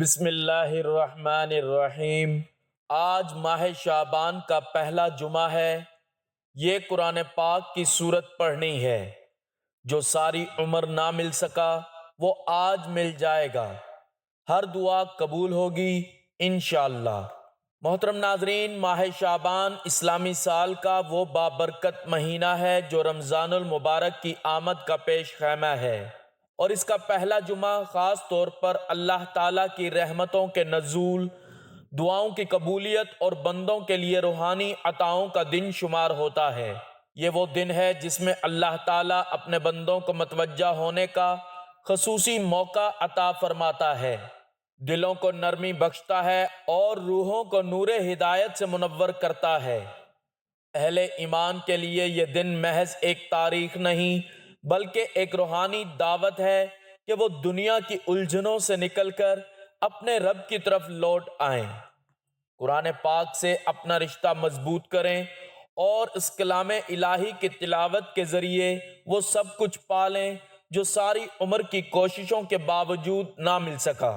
بسم اللہ الرحمن الرحیم۔ آج ماہ شعبان کا پہلا جمعہ ہے۔ یہ قرآن پاک کی سورت پڑھنی ہے۔ جو ساری عمر نہ مل سکا وہ آج مل جائے گا۔ ہر دعا قبول ہوگی انشاءاللہ۔ محترم ناظرین، ماہ شعبان اسلامی سال کا وہ بابرکت مہینہ ہے جو رمضان المبارک کی آمد کا پیش خیمہ ہے، اور اس کا پہلا جمعہ خاص طور پر اللہ تعالیٰ کی رحمتوں کے نزول، دعاؤں کی قبولیت اور بندوں کے لیے روحانی عطاؤں کا دن شمار ہوتا ہے۔ یہ وہ دن ہے جس میں اللہ تعالیٰ اپنے بندوں کو متوجہ ہونے کا خصوصی موقع عطا فرماتا ہے، دلوں کو نرمی بخشتا ہے اور روحوں کو نور ہدایت سے منور کرتا ہے۔ اہل ایمان کے لیے یہ دن محض ایک تاریخ نہیں بلکہ ایک روحانی دعوت ہے کہ وہ دنیا کی الجھنوں سے نکل کر اپنے رب کی طرف لوٹ آئیں، قرآن پاک سے اپنا رشتہ مضبوط کریں اور اس کلام الہی کی تلاوت کے ذریعے وہ سب کچھ پالیں جو ساری عمر کی کوششوں کے باوجود نہ مل سکا۔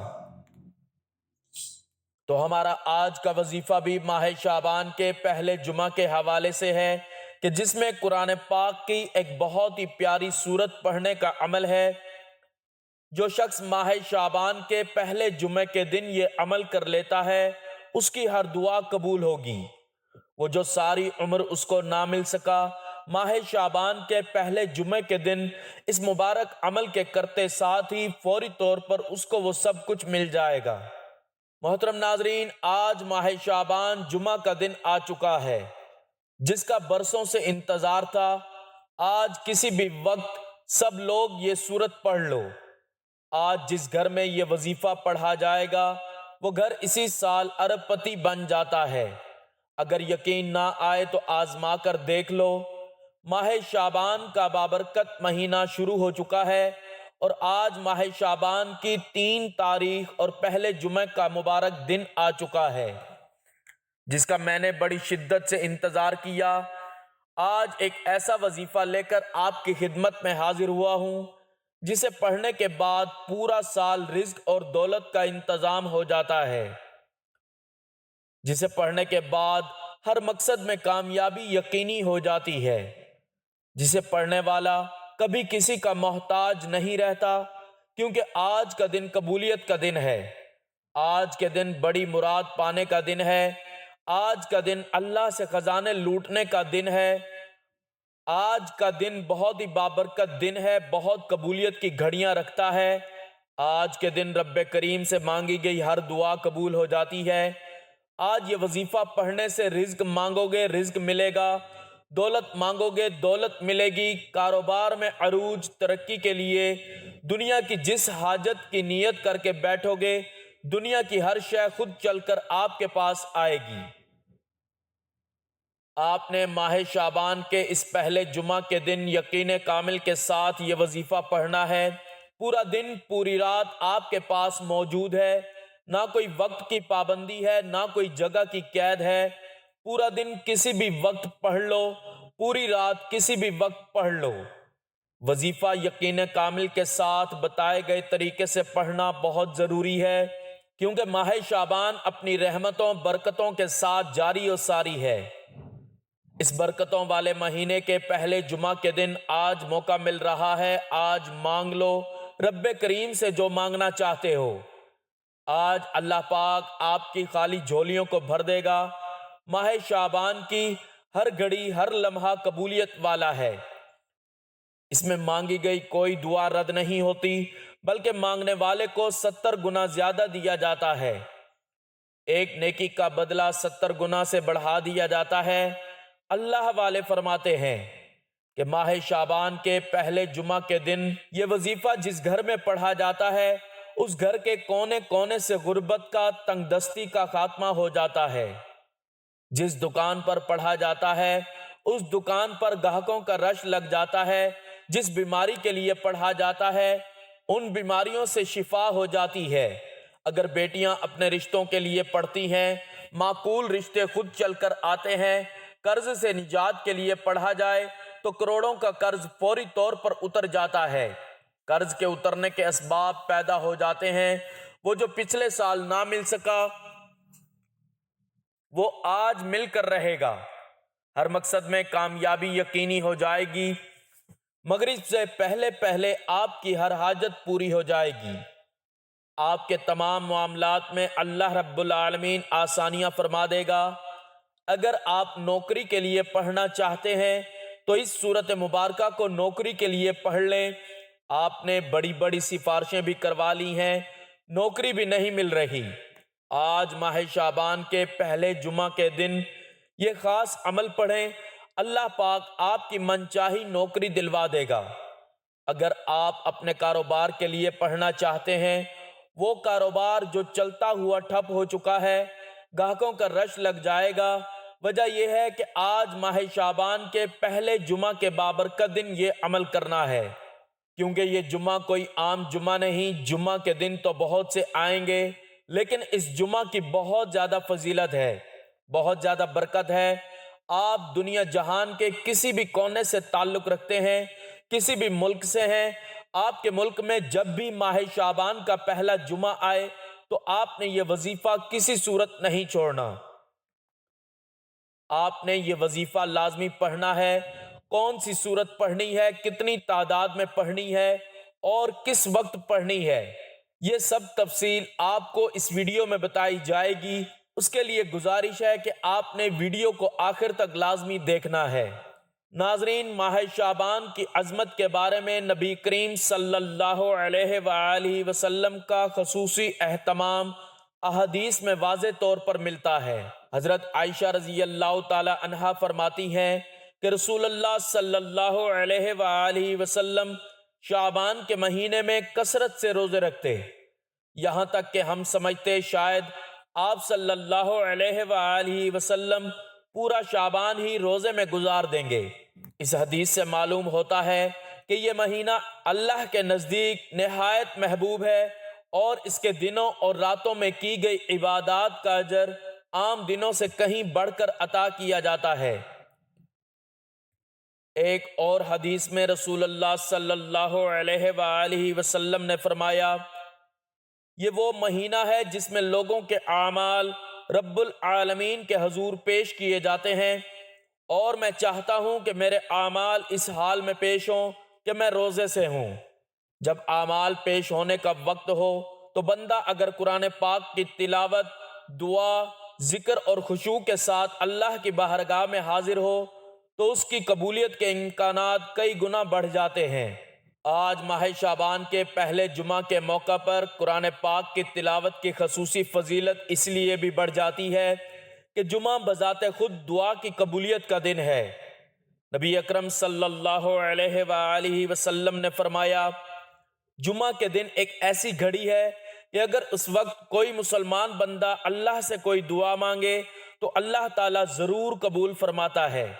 تو ہمارا آج کا وظیفہ بھی ماہ شعبان کے پہلے جمعہ کے حوالے سے ہے کہ جس میں قرآن پاک کی ایک بہت ہی پیاری سورت پڑھنے کا عمل ہے۔ جو شخص ماہ شعبان کے پہلے جمعے کے دن یہ عمل کر لیتا ہے اس کی ہر دعا قبول ہوگی۔ وہ جو ساری عمر اس کو نہ مل سکا، ماہ شعبان کے پہلے جمعے کے دن اس مبارک عمل کے کرتے ساتھ ہی فوری طور پر اس کو وہ سب کچھ مل جائے گا۔ محترم ناظرین، آج ماہ شعبان جمعہ کا دن آ چکا ہے جس کا برسوں سے انتظار تھا۔ آج کسی بھی وقت سب لوگ یہ سورت پڑھ لو۔ آج جس گھر میں یہ وظیفہ پڑھا جائے گا وہ گھر اسی سال ارب پتی بن جاتا ہے۔ اگر یقین نہ آئے تو آزما کر دیکھ لو۔ ماہ شعبان کا بابرکت مہینہ شروع ہو چکا ہے اور آج ماہ شعبان کی 3 تاریخ اور پہلے جمعہ کا مبارک دن آ چکا ہے جس کا میں نے بڑی شدت سے انتظار کیا۔ آج ایک ایسا وظیفہ لے کر آپ کی خدمت میں حاضر ہوا ہوں جسے پڑھنے کے بعد پورا سال رزق اور دولت کا انتظام ہو جاتا ہے، جسے پڑھنے کے بعد ہر مقصد میں کامیابی یقینی ہو جاتی ہے، جسے پڑھنے والا کبھی کسی کا محتاج نہیں رہتا، کیونکہ آج کا دن قبولیت کا دن ہے۔ آج کے دن بڑی مراد پانے کا دن ہے۔ آج کا دن اللہ سے خزانے لوٹنے کا دن ہے۔ آج کا دن بہت ہی بابرکت دن ہے، بہت قبولیت کی گھڑیاں رکھتا ہے۔ آج کے دن رب کریم سے مانگی گئی ہر دعا قبول ہو جاتی ہے۔ آج یہ وظیفہ پڑھنے سے رزق مانگو گے رزق ملے گا، دولت مانگو گے دولت ملے گی، کاروبار میں عروج ترقی کے لیے دنیا کی جس حاجت کی نیت کر کے بیٹھو گے دنیا کی ہر شے خود چل کر آپ کے پاس آئے گی۔ آپ نے ماہ شعبان کے اس پہلے جمعہ کے دن یقین کامل کے ساتھ یہ وظیفہ پڑھنا ہے۔ پورا دن پوری رات آپ کے پاس موجود ہے، نہ کوئی وقت کی پابندی ہے نہ کوئی جگہ کی قید ہے۔ پورا دن کسی بھی وقت پڑھ لو، پوری رات کسی بھی وقت پڑھ لو۔ وظیفہ یقین کامل کے ساتھ بتائے گئے طریقے سے پڑھنا بہت ضروری ہے، کیونکہ ماہ شعبان اپنی رحمتوں برکتوں کے ساتھ جاری و ساری ہے۔ اس برکتوں والے مہینے کے پہلے جمعہ کے دن آج موقع مل رہا ہے۔ آج مانگ لو رب کریم سے جو مانگنا چاہتے ہو۔ آج اللہ پاک آپ کی خالی جھولیوں کو بھر دے گا۔ ماہ شعبان کی ہر گھڑی ہر لمحہ قبولیت والا ہے۔ اس میں مانگی گئی کوئی دعا رد نہیں ہوتی بلکہ مانگنے والے کو 70 گنا زیادہ دیا جاتا ہے۔ ایک نیکی کا بدلہ 70 گنا سے بڑھا دیا جاتا ہے۔ اللہ والے فرماتے ہیں کہ ماہ شعبان کے پہلے جمعہ کے دن یہ وظیفہ جس گھر میں پڑھا جاتا ہے اس گھر کے کونے کونے سے غربت کا تنگ دستی کا خاتمہ ہو جاتا ہے۔ جس دکان پر پڑھا جاتا ہے اس دکان پر گاہکوں کا رش لگ جاتا ہے۔ جس بیماری کے لیے پڑھا جاتا ہے ان بیماریوں سے شفا ہو جاتی ہے۔ اگر بیٹیاں اپنے رشتوں کے لیے پڑھتی ہیں معقول رشتے خود چل کر آتے ہیں۔ قرض سے نجات کے لیے پڑھا جائے تو کروڑوں کا قرض فوری طور پر اتر جاتا ہے۔ قرض کے اترنے کے اسباب پیدا ہو جاتے ہیں، وہ جو پچھلے سال نہ مل سکا وہ آج مل کر رہے گا۔ ہر مقصد میں کامیابی یقینی ہو جائے گی۔ مغرب سے پہلے پہلے آپ کی ہر حاجت پوری ہو جائے گی۔ آپ کے تمام معاملات میں اللہ رب العالمین آسانیاں فرما دے گا۔ اگر آپ نوکری کے لیے پڑھنا چاہتے ہیں تو اس صورت مبارکہ کو نوکری کے لیے پڑھ لیں۔ آپ نے بڑی بڑی سفارشیں بھی کروا لی ہیں، نوکری بھی نہیں مل رہی۔ آج ماہ شعبان کے پہلے جمعہ کے دن یہ خاص عمل پڑھیں، اللہ پاک آپ کی منچاہی نوکری دلوا دے گا۔ اگر آپ اپنے کاروبار کے لیے پڑھنا چاہتے ہیں، وہ کاروبار جو چلتا ہوا ٹھپ ہو چکا ہے، گاہکوں کا رش لگ جائے گا۔ وجہ یہ ہے کہ آج ماہ شعبان کے پہلے جمعہ کے بابرکت دن یہ عمل کرنا ہے، کیونکہ یہ جمعہ کوئی عام جمعہ نہیں۔ جمعہ کے دن تو بہت سے آئیں گے، لیکن اس جمعہ کی بہت زیادہ فضیلت ہے، بہت زیادہ برکت ہے۔ آپ دنیا جہان کے کسی بھی کونے سے تعلق رکھتے ہیں، کسی بھی ملک سے ہیں، آپ کے ملک میں جب بھی ماہ شعبان کا پہلا جمعہ آئے تو آپ نے یہ وظیفہ کسی صورت نہیں چھوڑنا۔ آپ نے یہ وظیفہ لازمی پڑھنا ہے۔ کون سی صورت پڑھنی ہے، کتنی تعداد میں پڑھنی ہے اور کس وقت پڑھنی ہے، یہ سب تفصیل آپ کو اس ویڈیو میں بتائی جائے گی۔ اس کے لیے گزارش ہے کہ آپ نے ویڈیو کو آخر تک لازمی دیکھنا ہے۔ ناظرین، ماہ شعبان کی عظمت کے بارے میں نبی کریم صلی اللہ علیہ وآلہ وسلم کا خصوصی اہتمام احادیث میں واضح طور پر ملتا ہے۔ حضرت عائشہ رضی اللہ تعالی عنہا فرماتی ہیں کہ رسول اللہ صلی اللہ علیہ وآلہ وسلم شعبان کے مہینے میں کثرت سے روزے رکھتے، یہاں تک کہ ہم سمجھتے شاید آپ صلی اللہ علیہ وآلہ وسلم پورا شعبان ہی روزے میں گزار دیں گے۔ اس حدیث سے معلوم ہوتا ہے کہ یہ مہینہ اللہ کے نزدیک نہایت محبوب ہے اور اس کے دنوں اور راتوں میں کی گئی عبادات کا اجر عام دنوں سے کہیں بڑھ کر عطا کیا جاتا ہے۔ ایک اور حدیث میں رسول اللہ صلی اللہ علیہ وآلہ وسلم نے فرمایا، یہ وہ مہینہ ہے جس میں لوگوں کے اعمال رب العالمین کے حضور پیش کیے جاتے ہیں، اور میں چاہتا ہوں کہ میرے اعمال اس حال میں پیش ہوں کہ میں روزے سے ہوں۔ جب اعمال پیش ہونے کا وقت ہو تو بندہ اگر قرآن پاک کی تلاوت، دعا، ذکر اور خشوع کے ساتھ اللہ کی بارگاہ میں حاضر ہو تو اس کی قبولیت کے امکانات کئی گنا بڑھ جاتے ہیں۔ آج ماہ شعبان کے پہلے جمعہ کے موقع پر قرآن پاک کی تلاوت کی خصوصی فضیلت اس لیے بھی بڑھ جاتی ہے کہ جمعہ بذات خود دعا کی قبولیت کا دن ہے۔ نبی اکرم صلی اللہ علیہ وآلہ وسلم نے فرمایا، جمعہ کے دن ایک ایسی گھڑی ہے کہ اگر اس وقت کوئی مسلمان بندہ اللہ سے کوئی دعا مانگے تو اللہ تعالیٰ ضرور قبول فرماتا ہے۔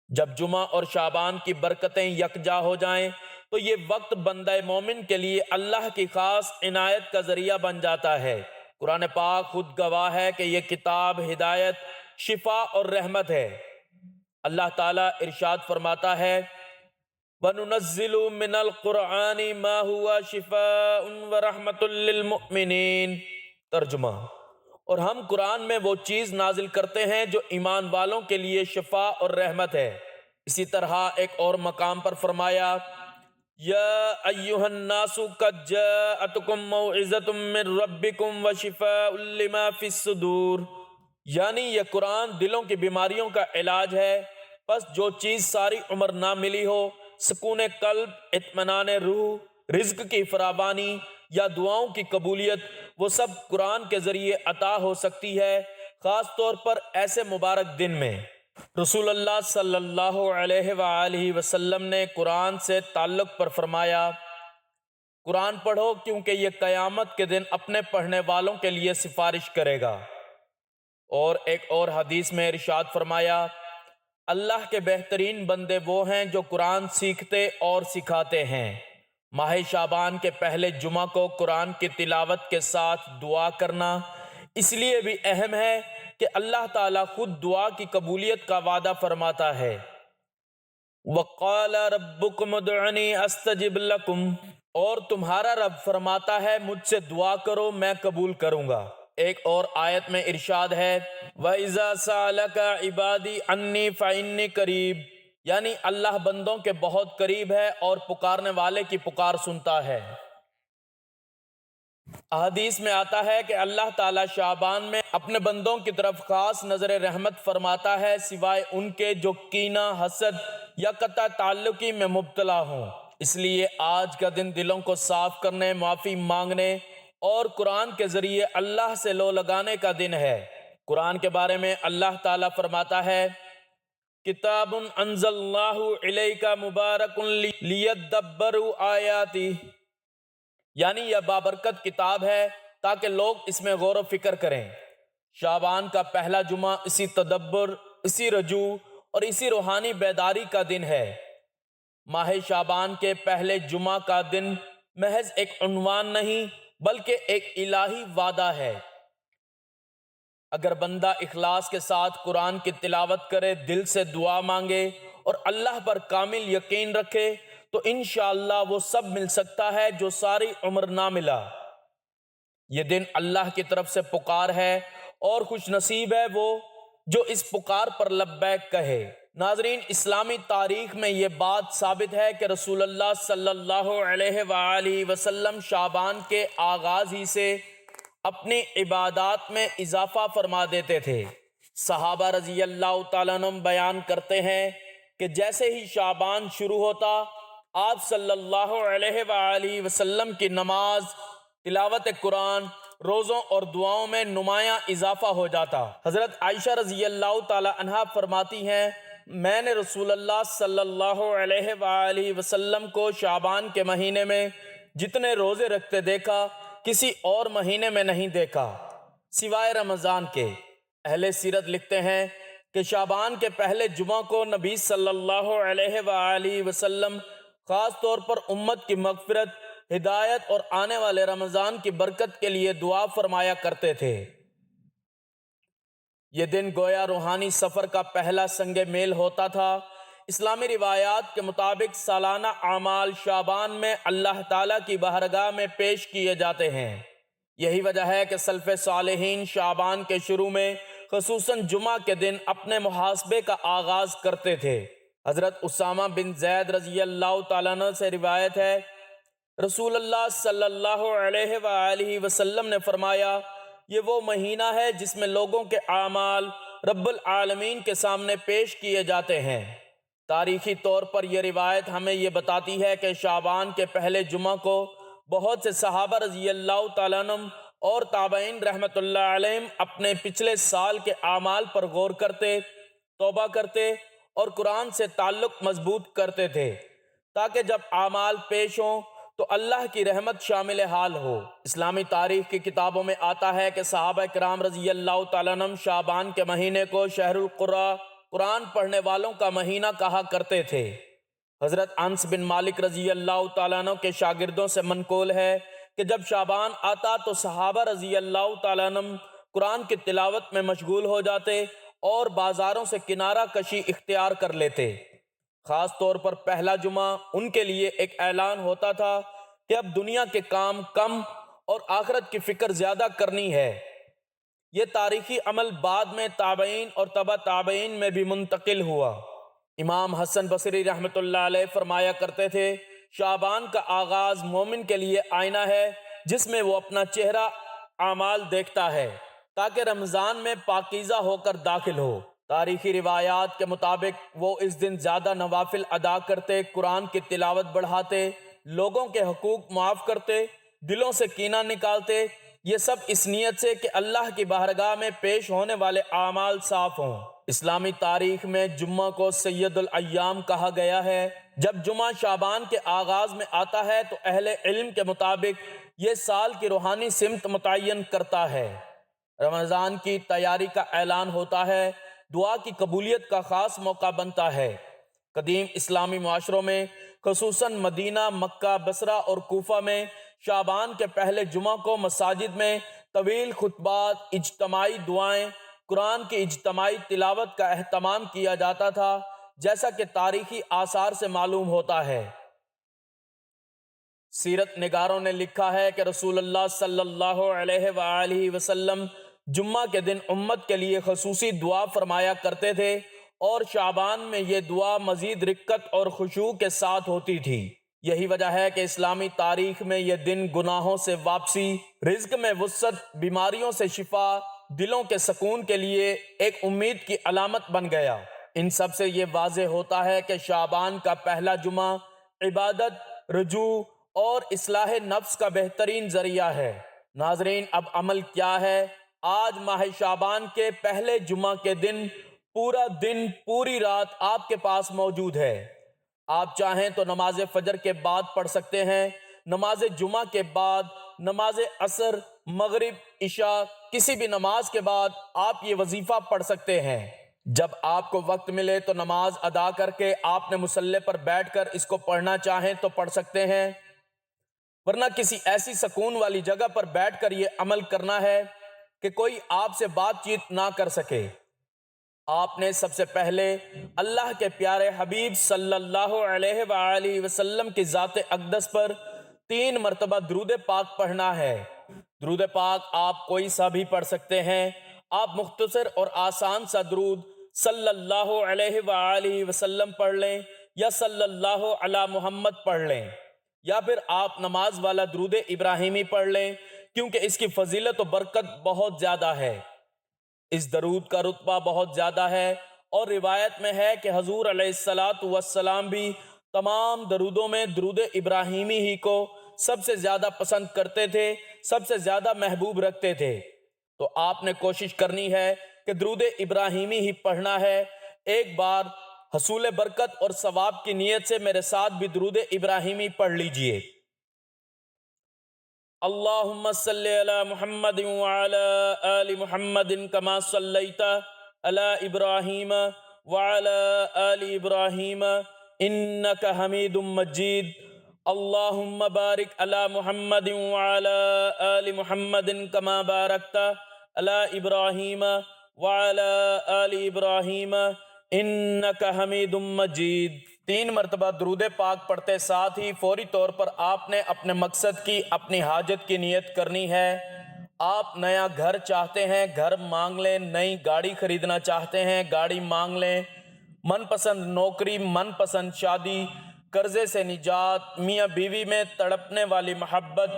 جب جمعہ اور شعبان کی برکتیں یکجا ہو جائیں تو یہ وقت بندہ مومن کے لیے اللہ کی خاص عنایت کا ذریعہ بن جاتا ہے۔ قرآن پاک خود گواہ ہے کہ یہ کتاب ہدایت، شفا اور رحمت ہے۔ اللہ تعالیٰ ارشاد فرماتا ہے، وَنُنَزِّلُ مِنَ الْقُرْآنِ مَا هُوَ شِفَاءٌ وَرَحْمَةٌ لِّلْمُؤْمِنِينَ۔ ترجمہ، اور ہم قرآن میں وہ چیز نازل کرتے ہیں جو ایمان والوں کے لیے شفا اور رحمت ہے۔ اسی طرح ایک اور مقام پر فرمایا، یا ایھا الناس قد جاءتکم موعظۃ من ربکم وشفاء لما فی الصدور، یعنی یہ قرآن دلوں کی بیماریوں کا علاج ہے۔ پس جو چیز ساری عمر نہ ملی ہو، سکون قلب، اطمینان روح، رزق کی فراوانی یا دعاؤں کی قبولیت، وہ سب قرآن کے ذریعے عطا ہو سکتی ہے، خاص طور پر ایسے مبارک دن میں۔ رسول اللہ صلی اللہ علیہ وآلہ وسلم نے قرآن سے تعلق پر فرمایا، قرآن پڑھو کیونکہ یہ قیامت کے دن اپنے پڑھنے والوں کے لیے سفارش کرے گا۔ اور ایک اور حدیث میں ارشاد فرمایا، اللہ کے بہترین بندے وہ ہیں جو قرآن سیکھتے اور سکھاتے ہیں۔ ماہ شعبان کے پہلے جمعہ کو قرآن کی تلاوت کے ساتھ دعا کرنا اس لیے بھی اہم ہے کہ اللہ تعالیٰ خود دعا کی قبولیت کا وعدہ فرماتا ہے، وَقَالَ رَبُّكُمُ ادْعُونِي أَسْتَجِبْ لَكُمْ، اور تمہارا رب فرماتا ہے مجھ سے دعا کرو میں قبول کروں گا۔ ایک اور آیت میں ارشاد ہے وَإِذَا سَأَلَكَ عِبَادِي عَنِّي فَإِنِّي قَرِيبٌ، یعنی اللہ بندوں کے بہت قریب ہے اور پکارنے والے کی پکار سنتا ہے۔ احادیث میں آتا ہے کہ اللہ تعالیٰ شعبان میں اپنے بندوں کی طرف خاص نظر رحمت فرماتا ہے سوائے ان کے جو کینہ، حسد یا قطع تعلقی میں مبتلا ہوں۔ اس لیے آج کا دن دلوں کو صاف کرنے، معافی مانگنے اور قرآن کے ذریعے اللہ سے لو لگانے کا دن ہے۔ قرآن کے بارے میں اللہ تعالیٰ فرماتا ہے کتاب انزلناہ الیک مبارک لیدبروا آیاتہ، یعنی یہ بابرکت کتاب ہے تاکہ لوگ اس میں غور و فکر کریں۔ شعبان کا پہلا جمعہ اسی تدبر، اسی رجوع اور اسی روحانی بیداری کا دن ہے۔ ماہ شعبان کے پہلے جمعہ کا دن محض ایک عنوان نہیں بلکہ ایک الہی وعدہ ہے۔ اگر بندہ اخلاص کے ساتھ قرآن کی تلاوت کرے، دل سے دعا مانگے اور اللہ پر کامل یقین رکھے تو انشاءاللہ وہ سب مل سکتا ہے جو ساری عمر نہ ملا۔ یہ دن اللہ کی طرف سے پکار ہے اور خوش نصیب ہے وہ جو اس پکار پر لبیک کہے۔ ناظرین، اسلامی تاریخ میں یہ بات ثابت ہے کہ رسول اللہ صلی اللہ علیہ وآلہ وسلم شعبان کے آغاز ہی سے اپنی عبادات میں اضافہ فرما دیتے تھے۔ صحابہ رضی اللہ تعالیٰ عنہ بیان کرتے ہیں کہ جیسے ہی شعبان شروع ہوتا، آپ صلی اللہ علیہ وآلہ وسلم کی نماز، تلاوت قرآن، روزوں اور دعاؤں میں نمایاں اضافہ ہو جاتا۔ حضرت عائشہ رضی اللہ تعالی عنہا فرماتی ہیں میں نے رسول اللہ صلی اللہ علیہ وآلہ وسلم کو شعبان کے مہینے میں جتنے روزے رکھتے دیکھا کسی اور مہینے میں نہیں دیکھا سوائے رمضان کے۔ اہل سیرت لکھتے ہیں کہ شعبان کے پہلے جمعہ کو نبی صلی اللہ علیہ وآلہ وسلم خاص طور پر امت کی مغفرت، ہدایت اور آنے والے رمضان کی برکت کے لیے دعا فرمایا کرتے تھے۔ یہ دن گویا روحانی سفر کا پہلا سنگ میل ہوتا تھا۔ اسلامی روایات کے مطابق سالانہ اعمال شعبان میں اللہ تعالیٰ کی بارگاہ میں پیش کیے جاتے ہیں۔ یہی وجہ ہے کہ سلف صالحین شعبان کے شروع میں خصوصاً جمعہ کے دن اپنے محاسبے کا آغاز کرتے تھے۔ حضرت اسامہ بن زید رضی اللہ تعالیٰ عنہ سے روایت ہے رسول اللہ صلی اللہ علیہ وآلہ وسلم نے فرمایا یہ وہ مہینہ ہے جس میں لوگوں کے اعمال رب العالمین کے سامنے پیش کیے جاتے ہیں۔ تاریخی طور پر یہ روایت ہمیں یہ بتاتی ہے کہ شعبان کے پہلے جمعہ کو بہت سے صحابہ رضی اللہ تعالیٰ عنہ اور تابعین رحمت اللہ علیہم اپنے پچھلے سال کے اعمال پر غور کرتے، توبہ کرتے اور قرآن سے تعلق مضبوط کرتے تھے تاکہ جب اعمال پیش ہوں تو اللہ کی رحمت شامل حال ہو۔ اسلامی تاریخ کی کتابوں میں آتا ہے کہ صحابہ کرام رضی اللہ تعالیٰ عنہ شعبان کے مہینے کو شہر القرآن، قرآن پڑھنے والوں کا مہینہ کہا کرتے تھے۔ حضرت انس بن مالک رضی اللہ تعالیٰ عنہ کے شاگردوں سے منقول ہے کہ جب شعبان آتا تو صحابہ رضی اللہ تعالیٰ عنہ قرآن کی تلاوت میں مشغول ہو جاتے اور بازاروں سے کنارہ کشی اختیار کر لیتے۔ خاص طور پر پہلا جمعہ ان کے لیے ایک اعلان ہوتا تھا کہ اب دنیا کے کام کم اور آخرت کی فکر زیادہ کرنی ہے۔ یہ تاریخی عمل بعد میں تابعین اور تبع تابعین میں بھی منتقل ہوا۔ امام حسن بصری رحمت اللہ علیہ فرمایا کرتے تھے شعبان کا آغاز مومن کے لیے آئینہ ہے جس میں وہ اپنا چہرہ اعمال دیکھتا ہے تاکہ رمضان میں پاکیزہ ہو کر داخل ہو۔ تاریخی روایات کے مطابق وہ اس دن زیادہ نوافل ادا کرتے، قرآن کی تلاوت بڑھاتے، لوگوں کے حقوق معاف کرتے، دلوں سے کینہ نکالتے، یہ سب اس نیت سے کہ اللہ کی بارگاہ میں پیش ہونے والے اعمال صاف ہوں۔ اسلامی تاریخ میں جمعہ کو سید الایام کہا گیا ہے۔ جب جمعہ شعبان کے آغاز میں آتا ہے تو اہل علم کے مطابق یہ سال کی روحانی سمت متعین کرتا ہے۔ رمضان کی تیاری کا اعلان ہوتا ہے، دعا کی قبولیت کا خاص موقع بنتا ہے۔ قدیم اسلامی معاشروں میں خصوصاً مدینہ، مکہ، بصرہ اور کوفہ میں شعبان کے پہلے جمعہ کو مساجد میں طویل خطبات، اجتماعی دعائیں، قرآن کی اجتماعی تلاوت کا اہتمام کیا جاتا تھا، جیسا کہ تاریخی آثار سے معلوم ہوتا ہے۔ سیرت نگاروں نے لکھا ہے کہ رسول اللہ صلی اللہ علیہ وآلہ وسلم جمعہ کے دن امت کے لیے خصوصی دعا فرمایا کرتے تھے، اور شعبان میں یہ دعا مزید رقت اور خشوع کے ساتھ ہوتی تھی۔ یہی وجہ ہے کہ اسلامی تاریخ میں یہ دن گناہوں سے واپسی، رزق میں وسعت، بیماریوں سے شفا، دلوں کے سکون کے لیے ایک امید کی علامت بن گیا۔ ان سب سے یہ واضح ہوتا ہے کہ شعبان کا پہلا جمعہ عبادت، رجوع اور اصلاح نفس کا بہترین ذریعہ ہے۔ ناظرین، اب عمل کیا ہے؟ آج ماہ شعبان کے پہلے جمعہ کے دن پورا دن، پوری رات آپ کے پاس موجود ہے۔ آپ چاہیں تو نماز فجر کے بعد پڑھ سکتے ہیں، نماز جمعہ کے بعد، نماز عصر، مغرب، عشاء، کسی بھی نماز کے بعد آپ یہ وظیفہ پڑھ سکتے ہیں۔ جب آپ کو وقت ملے تو نماز ادا کر کے آپ نے مصلی پر بیٹھ کر اس کو پڑھنا چاہیں تو پڑھ سکتے ہیں، ورنہ کسی ایسی سکون والی جگہ پر بیٹھ کر یہ عمل کرنا ہے کہ کوئی آپ سے بات چیت نہ کر سکے۔ آپ نے سب سے پہلے اللہ کے پیارے حبیب صلی اللہ علیہ وآلہ وسلم کی ذات اقدس پر 3 مرتبہ درود پاک پڑھنا ہے۔ درود پاک آپ کوئی سا بھی پڑھ سکتے ہیں۔ آپ مختصر اور آسان سا درود صلی اللہ علیہ وآلہ وسلم پڑھ لیں، یا صلی اللہ علی محمد پڑھ لیں، یا پھر آپ نماز والا درود ابراہیمی پڑھ لیں، کیونکہ اس کی فضیلت و برکت بہت زیادہ ہے۔ اس درود کا رتبہ بہت زیادہ ہے، اور روایت میں ہے کہ حضور علیہ السلام بھی تمام درودوں میں درود ابراہیمی ہی کو سب سے زیادہ پسند کرتے تھے، سب سے زیادہ محبوب رکھتے تھے۔ تو آپ نے کوشش کرنی ہے کہ درود ابراہیمی ہی پڑھنا ہے۔ ایک بار حصول برکت اور ثواب کی نیت سے میرے ساتھ بھی درود ابراہیمی پڑھ لیجئے۔ اللہم صلی علی محمد وعلی آل محمد کما صلیت علی ابراہیم وعلی آل ابراہیم انک حمید مجید۔ اللہم بارک علی محمد وعلی آل محمد کما بارکت علی ابراہیم وعلی آل ابراہیم انک حمید مجید۔ 3 مرتبہ درود پاک پڑھتے ساتھ ہی فوری طور پر آپ نے اپنے مقصد کی، اپنی حاجت کی نیت کرنی ہے۔ آپ نیا گھر چاہتے ہیں، گھر مانگ لیں۔ نئی گاڑی خریدنا چاہتے ہیں، گاڑی مانگ لیں۔ من پسند نوکری، من پسند شادی، قرضے سے نجات، میاں بیوی میں تڑپنے والی محبت،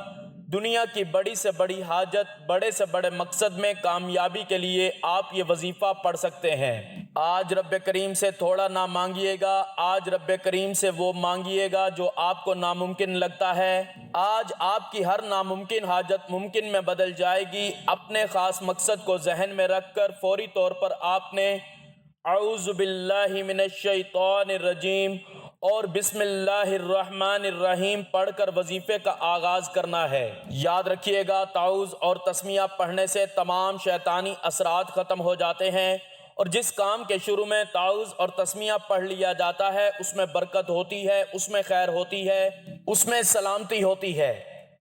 دنیا کی بڑی سے بڑی حاجت، بڑے سے بڑے مقصد میں کامیابی کے لیے آپ یہ وظیفہ پڑھ سکتے ہیں۔ آج رب کریم سے تھوڑا نہ مانگیے گا، آج رب کریم سے وہ مانگیے گا جو آپ کو ناممکن لگتا ہے۔ آج آپ کی ہر ناممکن حاجت ممکن میں بدل جائے گی۔ اپنے خاص مقصد کو ذہن میں رکھ کر فوری طور پر آپ نے اعوذ باللہ من الشیطان الرجیم اور بسم اللہ الرحمن الرحیم پڑھ کر وظیفے کا آغاز کرنا ہے۔ یاد رکھیے گا، تعوذ اور تسمیہ پڑھنے سے تمام شیطانی اثرات ختم ہو جاتے ہیں، اور جس کام کے شروع میں تعوذ اور تسمیہ پڑھ لیا جاتا ہے اس میں برکت ہوتی ہے، اس میں خیر ہوتی ہے، اس میں سلامتی ہوتی ہے۔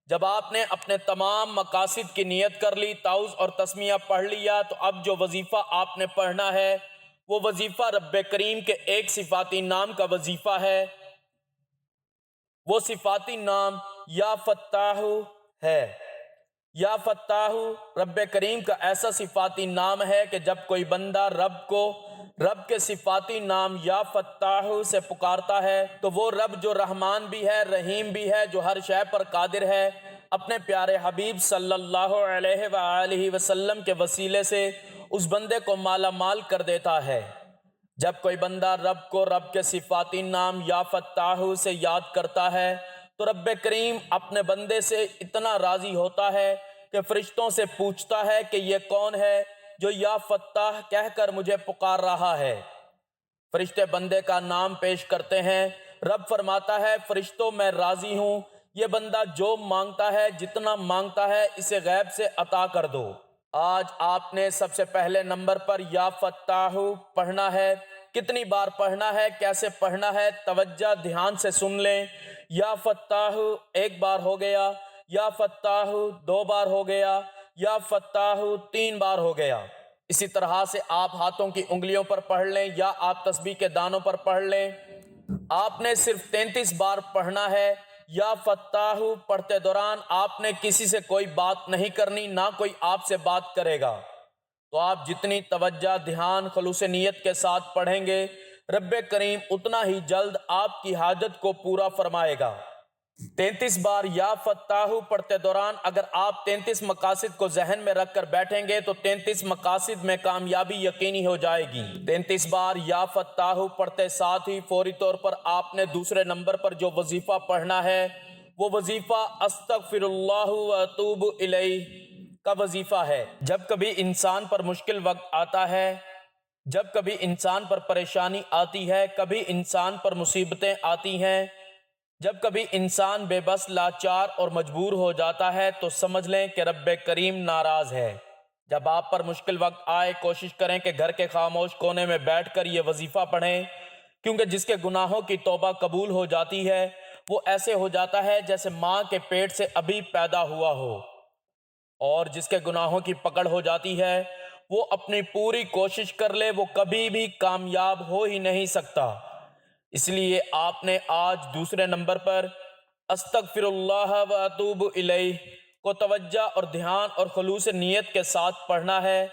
جب آپ نے اپنے تمام مقاصد کی نیت کر لی، تعوذ اور تسمیہ پڑھ لیا، تو اب جو وظیفہ آپ نے پڑھنا ہے وہ وظیفہ رب کریم کے ایک صفاتی نام کا وظیفہ ہے۔ وہ صفاتی نام یا فتاح ہے۔ یا فتاح رب کریم کا ایسا صفاتی نام ہے کہ جب کوئی بندہ رب کے صفاتی نام یا فتاح سے پکارتا ہے تو وہ رب جو رحمان بھی ہے، رحیم بھی ہے، جو ہر شے پر قادر ہے، اپنے پیارے حبیب صلی اللہ علیہ وآلہ وسلم کے وسیلے سے اس بندے کو مالا مال کر دیتا ہے۔ جب کوئی بندہ رب کے صفاتی نام یا فتاح سے یاد کرتا ہے تو رب کریم اپنے بندے سے اتنا راضی ہوتا ہے کہ فرشتوں سے پوچھتا ہے کہ یہ کون ہے جو یا فتاح کہہ کر مجھے پکار رہا ہے۔ فرشتے بندے کا نام پیش کرتے ہیں، رب فرماتا ہے فرشتوں میں راضی ہوں، یہ بندہ جو مانگتا ہے، جتنا مانگتا ہے، اسے غیب سے عطا کر دو۔ آج آپ نے سب سے پہلے نمبر پر یا فتاح پڑھنا ہے۔ کتنی بار پڑھنا ہے، کیسے پڑھنا ہے، توجہ دھیان سے سن لیں۔ یا فتاح 1 بار ہو گیا، یا فتاح 2 بار ہو گیا، یا فتاح 3 بار ہو گیا۔ اسی طرح سے آپ ہاتھوں کی انگلیوں پر پڑھ لیں، یا آپ تسبیح کے دانوں پر پڑھ لیں۔ آپ نے صرف 33 بار پڑھنا ہے۔ یا فتاح پڑھتے دوران آپ نے کسی سے کوئی بات نہیں کرنی، نہ کوئی آپ سے بات کرے گا۔ تو آپ جتنی توجہ، دھیان، خلوص نیت کے ساتھ پڑھیں گے، رب کریم اتنا ہی جلد آپ کی حاجت کو پورا فرمائے گا۔ 33 بار یا فتاح پڑھتے دوران اگر آپ 33 مقاصد کو ذہن میں رکھ کر بیٹھیں گے تو 33 مقاصد میں کامیابی یقینی ہو جائے گی۔ 33 بار یا فتاح پڑھتے ساتھ ہی فوری طور پر آپ نے دوسرے نمبر پر جو وظیفہ پڑھنا ہے وہ وظیفہ استغفر اللہ و اتوب الیہ کا وظیفہ ہے۔ جب کبھی انسان پر مشکل وقت آتا ہے، جب کبھی انسان پر پریشانی آتی ہے، کبھی انسان پر مصیبتیں آتی ہیں، جب کبھی انسان بے بس، لاچار اور مجبور ہو جاتا ہے تو سمجھ لیں کہ رب کریم ناراض ہے۔ جب آپ پر مشکل وقت آئے، کوشش کریں کہ گھر کے خاموش کونے میں بیٹھ کر یہ وظیفہ پڑھیں، کیونکہ جس کے گناہوں کی توبہ قبول ہو جاتی ہے وہ ایسے ہو جاتا ہے جیسے ماں کے پیٹ سے ابھی پیدا ہوا ہو، اور جس کے گناہوں کی پکڑ ہو جاتی ہے وہ اپنی پوری کوشش کر لے وہ کبھی بھی کامیاب ہو ہی نہیں سکتا۔ اس لیے آپ نے آج دوسرے نمبر پر استغفر اللہ و اتوب الیہ کو توجہ اور دھیان اور خلوص نیت کے ساتھ پڑھنا ہے۔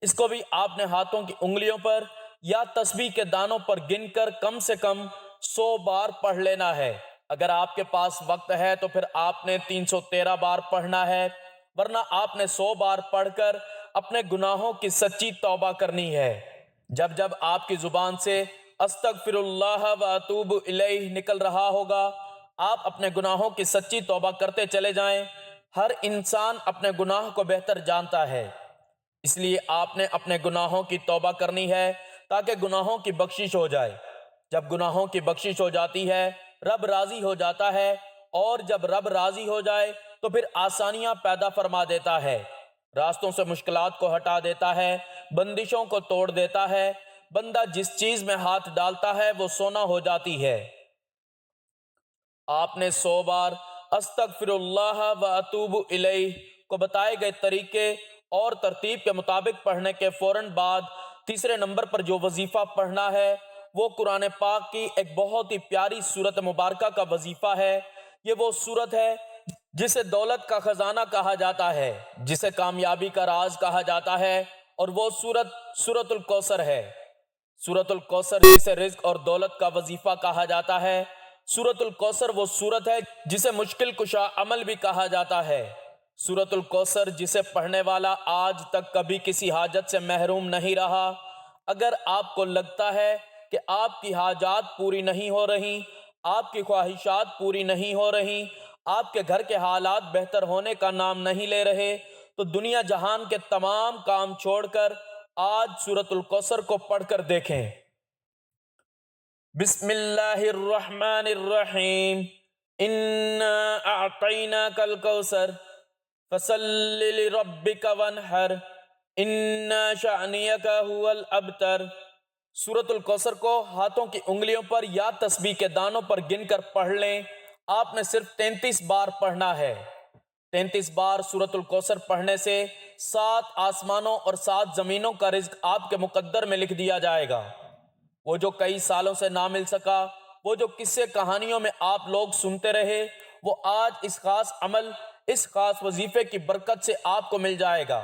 اس کو بھی آپ نے ہاتھوں کی انگلیوں پر یا تسبیح کے دانوں پر گن کر کم سے کم 100 بار پڑھ لینا ہے۔ اگر آپ کے پاس وقت ہے تو پھر آپ نے 313 بار پڑھنا ہے، ورنہ آپ نے 100 بار پڑھ کر اپنے گناہوں کی سچی توبہ کرنی ہے۔ جب جب آپ کی زبان سے استغفر اللہ و اتوب الیہ نکل رہا ہوگا، آپ اپنے گناہوں کی سچی توبہ کرتے چلے جائیں۔ ہر انسان اپنے گناہ کو بہتر جانتا ہے، اس لیے آپ نے اپنے گناہوں کی توبہ کرنی ہے تاکہ گناہوں کی بخشش ہو جائے۔ جب گناہوں کی بخشش ہو جاتی ہے رب راضی ہو جاتا ہے، اور جب رب راضی ہو جائے تو پھر آسانیاں پیدا فرما دیتا ہے، راستوں سے مشکلات کو ہٹا دیتا ہے، بندشوں کو توڑ دیتا ہے۔ بندہ جس چیز میں ہاتھ ڈالتا ہے وہ سونا ہو جاتی ہے۔ آپ نے 100 بار استغفر اللہ و اتوب الیہ کو بتائے گئے طریقے اور ترتیب کے مطابق پڑھنے کے فوراً بعد تیسرے نمبر پر جو وظیفہ پڑھنا ہے وہ قرآن پاک کی ایک بہت ہی پیاری سورت مبارکہ کا وظیفہ ہے۔ یہ وہ سورت ہے جسے دولت کا خزانہ کہا جاتا ہے، جسے کامیابی کا راز کہا جاتا ہے، اور وہ سورت الکوثر ہے۔ سورت الکوثر جسے رزق اور دولت کا وظیفہ کہا جاتا ہے۔ سورت الکوثر وہ سورت ہے جسے مشکل کشا عمل بھی کہا جاتا ہے۔ سورت الکوثر جسے پڑھنے والا آج تک کبھی کسی حاجت سے محروم نہیں رہا۔ اگر آپ کو لگتا ہے کہ آپ کی حاجات پوری نہیں ہو رہی، آپ کی خواہشات پوری نہیں ہو رہی، آپ کے گھر کے حالات بہتر ہونے کا نام نہیں لے رہے، تو دنیا جہان کے تمام کام چھوڑ کر آج سورت الکوثر کو پڑھ کر دیکھیں۔ بسم اللہ الرحمن الرحیم، انا اعطیناک الکوثر فصل لربک وانحر ان شانئک هو الابتر۔ سورت الکوثر کو ہاتھوں کی انگلیوں پر یا تسبیح کے دانوں پر گن کر پڑھ لیں۔ آپ نے صرف 33 بار پڑھنا ہے۔ 33 بار سورت الکوثر پڑھنے سے 7 آسمانوں اور 7 زمینوں کا رزق آپ کے مقدر میں لکھ دیا جائے گا۔ وہ جو کئی سالوں سے نہ مل سکا، وہ جو قصے کہانیوں میں آپ لوگ سنتے رہے، وہ آج اس خاص عمل، اس خاص وظیفے کی برکت سے آپ کو مل جائے گا۔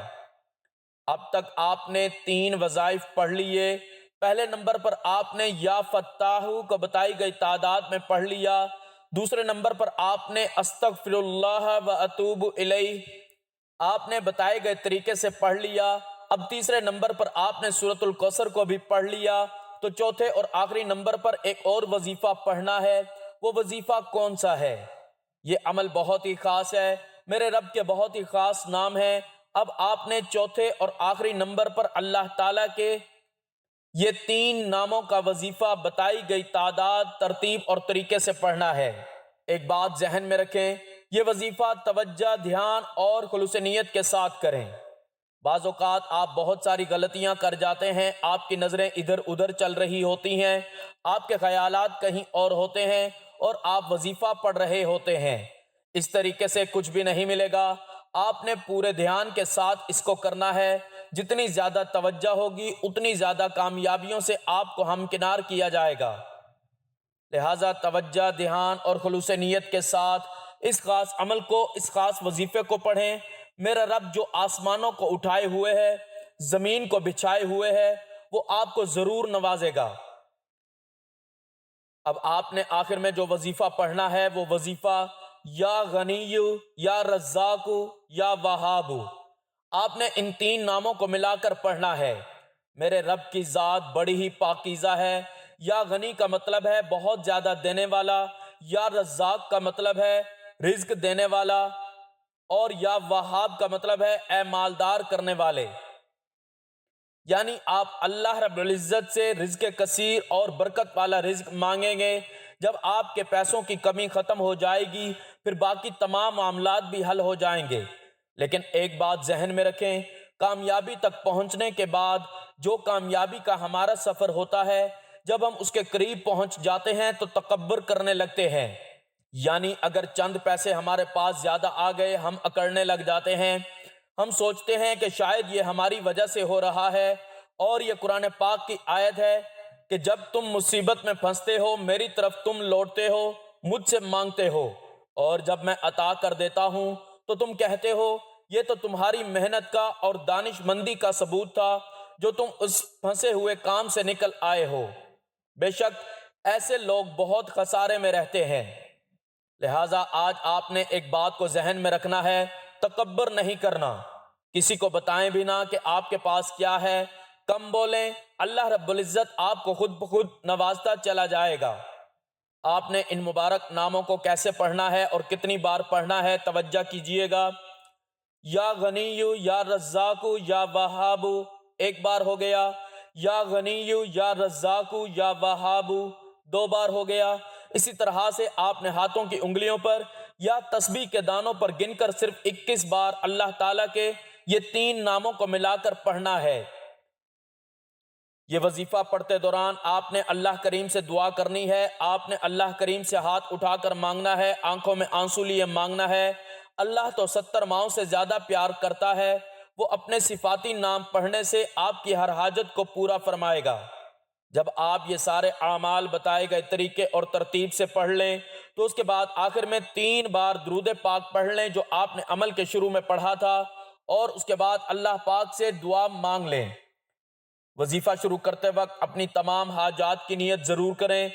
اب تک آپ نے 3 وظائف پڑھ لیے۔ پہلے نمبر پر آپ نے یا فتاح کو بتائی گئی تعداد میں پڑھ لیا۔ دوسرے نمبر پر آپ نے استغفر اللہ و اتوب الیہ آپ نے بتائے گئے طریقے سے پڑھ لیا۔ اب تیسرے نمبر پر آپ نے سورت الکوثر کو بھی پڑھ لیا، تو چوتھے اور آخری نمبر پر ایک اور وظیفہ پڑھنا ہے۔ وہ وظیفہ کون سا ہے؟ یہ عمل بہت ہی خاص ہے، میرے رب کے بہت ہی خاص نام ہے۔ اب آپ نے چوتھے اور آخری نمبر پر اللہ تعالیٰ کے یہ 3 ناموں کا وظیفہ بتائی گئی تعداد، ترتیب اور طریقے سے پڑھنا ہے۔ ایک بات ذہن میں رکھیں، یہ وظیفہ توجہ، دھیان اور خلوص نیت کے ساتھ کریں۔ بعض اوقات آپ بہت ساری غلطیاں کر جاتے ہیں، آپ کی نظریں ادھر ادھر چل رہی ہوتی ہیں، آپ کے خیالات کہیں اور ہوتے ہیں، اور آپ وظیفہ پڑھ رہے ہوتے ہیں۔ اس طریقے سے کچھ بھی نہیں ملے گا۔ آپ نے پورے دھیان کے ساتھ اس کو کرنا ہے۔ جتنی زیادہ توجہ ہوگی اتنی زیادہ کامیابیوں سے آپ کو ہمکنار کیا جائے گا۔ لہٰذا توجہ، دھیان اور خلوص نیت کے ساتھ اس خاص عمل کو، اس خاص وظیفے کو پڑھیں۔ میرا رب جو آسمانوں کو اٹھائے ہوئے ہے، زمین کو بچھائے ہوئے ہے، وہ آپ کو ضرور نوازے گا۔ اب آپ نے آخر میں جو وظیفہ پڑھنا ہے وہ وظیفہ یا غنی یا رزاق یا وہاب، آپ نے ان تین ناموں کو ملا کر پڑھنا ہے۔ میرے رب کی ذات بڑی ہی پاکیزہ ہے۔ یا غنی کا مطلب ہے بہت زیادہ دینے والا، یا رزاق کا مطلب ہے رزق دینے والا، اور یا وہاب کا مطلب ہے اے مالدار کرنے والے۔ یعنی آپ اللہ رب العزت سے رزق کثیر اور برکت والا رزق مانگیں گے۔ جب آپ کے پیسوں کی کمی ختم ہو جائے گی، پھر باقی تمام معاملات بھی حل ہو جائیں گے۔ لیکن ایک بات ذہن میں رکھیں، کامیابی تک پہنچنے کے بعد جو کامیابی کا ہمارا سفر ہوتا ہے، جب ہم اس کے قریب پہنچ جاتے ہیں تو تکبر کرنے لگتے ہیں۔ یعنی اگر چند پیسے ہمارے پاس زیادہ آ گئے، ہم اکڑنے لگ جاتے ہیں۔ ہم سوچتے ہیں کہ شاید یہ ہماری وجہ سے ہو رہا ہے، اور یہ قرآن پاک کی آیت ہے کہ جب تم مصیبت میں پھنستے ہو، میری طرف تم لوٹتے ہو، مجھ سے مانگتے ہو، اور جب میں عطا کر دیتا ہوں تو تم کہتے ہو یہ تو تمہاری محنت کا اور دانش مندی کا ثبوت تھا جو تم اس پھنسے ہوئے کام سے نکل آئے ہو۔ بے شک ایسے لوگ بہت خسارے میں رہتے ہیں۔ لہٰذا آج آپ نے ایک بات کو ذہن میں رکھنا ہے، تکبر نہیں کرنا۔ کسی کو بتائیں بھی نہ کہ آپ کے پاس کیا ہے، کم بولیں، اللہ رب العزت آپ کو خود بخود نوازتا چلا جائے گا۔ آپ نے ان مبارک ناموں کو کیسے پڑھنا ہے اور کتنی بار پڑھنا ہے، توجہ کیجئے گا۔ یا غنی یا رزاق یا وہاب ایک بار ہو گیا، یا غنی یا رزاق یا وہاب دو بار ہو گیا۔ اسی طرح سے آپ نے ہاتھوں کی انگلیوں پر یا تسبیح کے دانوں پر گن کر صرف 21 بار اللہ تعالیٰ کے یہ تین ناموں کو ملا کر پڑھنا ہے۔ یہ وظیفہ پڑھتے دوران آپ نے اللہ کریم سے دعا کرنی ہے، آپ نے اللہ کریم سے ہاتھ اٹھا کر مانگنا ہے، آنکھوں میں آنسو لیے مانگنا ہے۔ اللہ تو 70 ماؤں سے زیادہ پیار کرتا ہے، وہ اپنے صفاتی نام پڑھنے سے آپ کی ہر حاجت کو پورا فرمائے گا۔ جب آپ یہ سارے اعمال بتائے گئے طریقے اور ترتیب سے پڑھ لیں تو اس کے بعد آخر میں 3 بار درود پاک پڑھ لیں جو آپ نے عمل کے شروع میں پڑھا تھا، اور اس کے بعد اللہ پاک سے دعا مانگ لیں۔ وظیفہ شروع کرتے وقت اپنی تمام حاجات کی نیت ضرور کریں،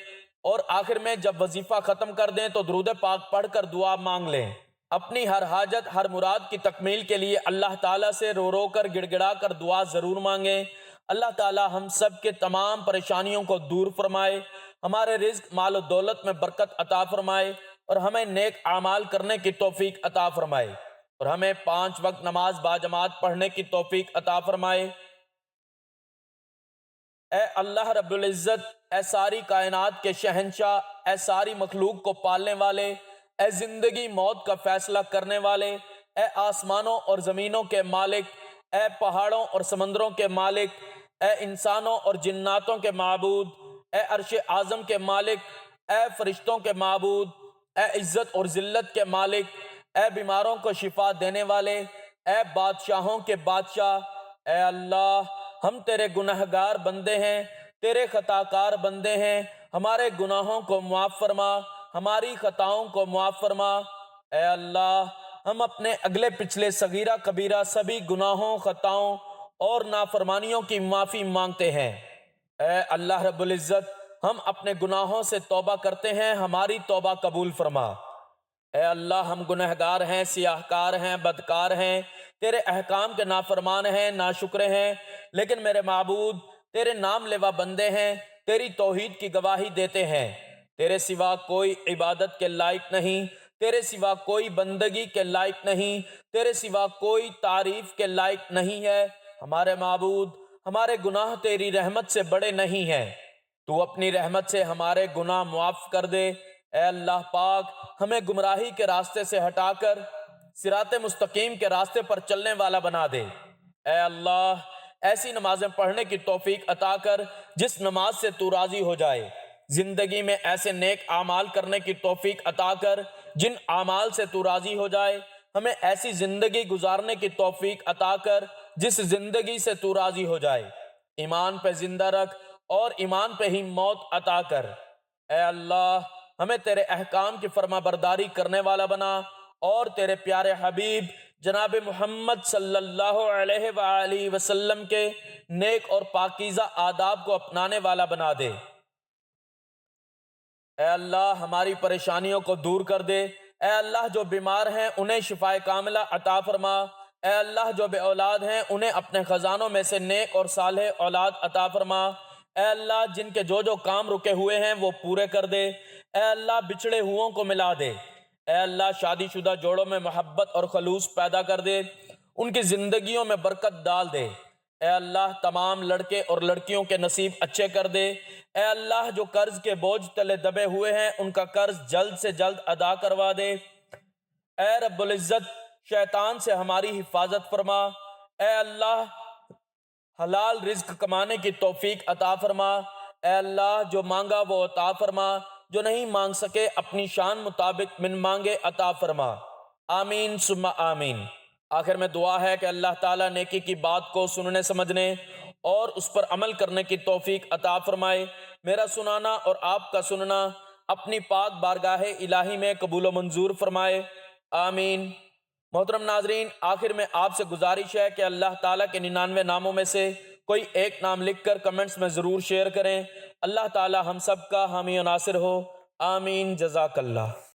اور آخر میں جب وظیفہ ختم کر دیں تو درود پاک پڑھ کر دعا مانگ لیں۔ اپنی ہر حاجت، ہر مراد کی تکمیل کے لیے اللہ تعالیٰ سے رو رو کر، گڑ گڑا کر دعا ضرور مانگیں۔ اللہ تعالیٰ ہم سب کے تمام پریشانیوں کو دور فرمائے، ہمارے رزق، مال و دولت میں برکت عطا فرمائے، اور ہمیں نیک اعمال کرنے کی توفیق عطا فرمائے، اور ہمیں 5 وقت نماز باجماعت پڑھنے کی توفیق عطا فرمائے۔ اے اللہ رب العزت، اے ساری کائنات کے شہنشاہ، اے ساری مخلوق کو پالنے والے، اے زندگی موت کا فیصلہ کرنے والے، اے آسمانوں اور زمینوں کے مالک، اے پہاڑوں اور سمندروں کے مالک، اے انسانوں اور جناتوں کے معبود، اے عرش اعظم کے مالک، اے فرشتوں کے معبود، اے عزت اور ذلت کے مالک، اے بیماروں کو شفا دینے والے، اے بادشاہوں کے بادشاہ، اے اللہ، ہم تیرے گنہگار بندے ہیں، تیرے خطا کار بندے ہیں، ہمارے گناہوں کو معاف فرما، ہماری خطاؤں کو معاف فرما۔ اے اللہ، ہم اپنے اگلے پچھلے صغیرہ کبیرہ سبھی گناہوں، خطاؤں اور نافرمانیوں کی معافی مانگتے ہیں۔ اے اللہ رب العزت، ہم اپنے گناہوں سے توبہ کرتے ہیں، ہماری توبہ قبول فرما۔ اے اللہ، ہم گنہگار ہیں، سیاہکار ہیں، بدکار ہیں، تیرے احکام کے نافرمان ہیں، ناشکر ہیں، لیکن میرے معبود تیرے نام لیوا بندے ہیں، تیری توحید کی گواہی دیتے ہیں۔ تیرے سوا کوئی عبادت کے لائق نہیں، تیرے سوا کوئی بندگی کے لائق نہیں، تیرے سوا کوئی تعریف کے لائق نہیں ہے۔ ہمارے معبود، ہمارے گناہ تیری رحمت سے بڑے نہیں ہیں، تو اپنی رحمت سے ہمارے گناہ معاف کر دے۔ اے اللہ پاک، ہمیں گمراہی کے راستے سے ہٹا کر صراط مستقیم کے راستے پر چلنے والا بنا دے۔ اے اللہ، ایسی نمازیں پڑھنے کی توفیق عطا کر جس نماز سے تو راضی ہو جائے۔ زندگی میں ایسے نیک اعمال کرنے کی توفیق عطا کر جن اعمال سے تو راضی ہو جائے۔ ہمیں ایسی زندگی گزارنے کی توفیق عطا کر جس زندگی سے تو راضی ہو جائے۔ ایمان پہ زندہ رکھ اور ایمان پہ ہی موت عطا کر۔ اے اللہ ہمیں تیرے احکام کی فرما برداری کرنے والا بنا، اور تیرے پیارے حبیب جناب محمد صلی اللہ علیہ وآلہ وسلم کے نیک اور پاکیزہ آداب کو اپنانے والا بنا دے۔ اے اللہ ہماری پریشانیوں کو دور کر دے۔ اے اللہ جو بیمار ہیں انہیں شفائے کاملہ عطا فرما۔ اے اللہ جو بے اولاد ہیں انہیں اپنے خزانوں میں سے نیک اور صالح اولاد عطا فرما۔ اے اللہ جن کے جو کام رکے ہوئے ہیں وہ پورے کر دے۔ اے اللہ بچھڑے ہوئوں کو ملا دے۔ اے اللہ شادی شدہ جوڑوں میں محبت اور خلوص پیدا کر دے، ان کی زندگیوں میں برکت ڈال دے۔ اے اللہ تمام لڑکے اور لڑکیوں کے نصیب اچھے کر دے۔ اے اللہ جو قرض کے بوجھ تلے دبے ہوئے ہیں ان کا قرض جلد سے جلد ادا کروا دے۔ اے رب العزت شیطان سے ہماری حفاظت فرما۔ اے اللہ حلال رزق کمانے کی توفیق عطا فرما۔ اے اللہ جو مانگا وہ عطا فرما، جو نہیں مانگ سکے اپنی شان مطابق من مانگے عطا فرما۔ آمین ثم آمین۔ آخر میں دعا ہے کہ اللہ تعالیٰ نیکی کی بات کو سننے سمجھنے اور اس پر عمل کرنے کی توفیق عطا فرمائے۔ میرا سنانا اور آپ کا سننا اپنی پاک بارگاہ الہی میں قبول و منظور فرمائے۔ آمین۔ محترم ناظرین، آخر میں آپ سے گزارش ہے کہ اللہ تعالیٰ کے 99 ناموں میں سے کوئی ایک نام لکھ کر کمنٹس میں ضرور شیئر کریں۔ اللہ تعالیٰ ہم سب کا حامی و ناصر ہو۔ آمین۔ جزاک اللہ۔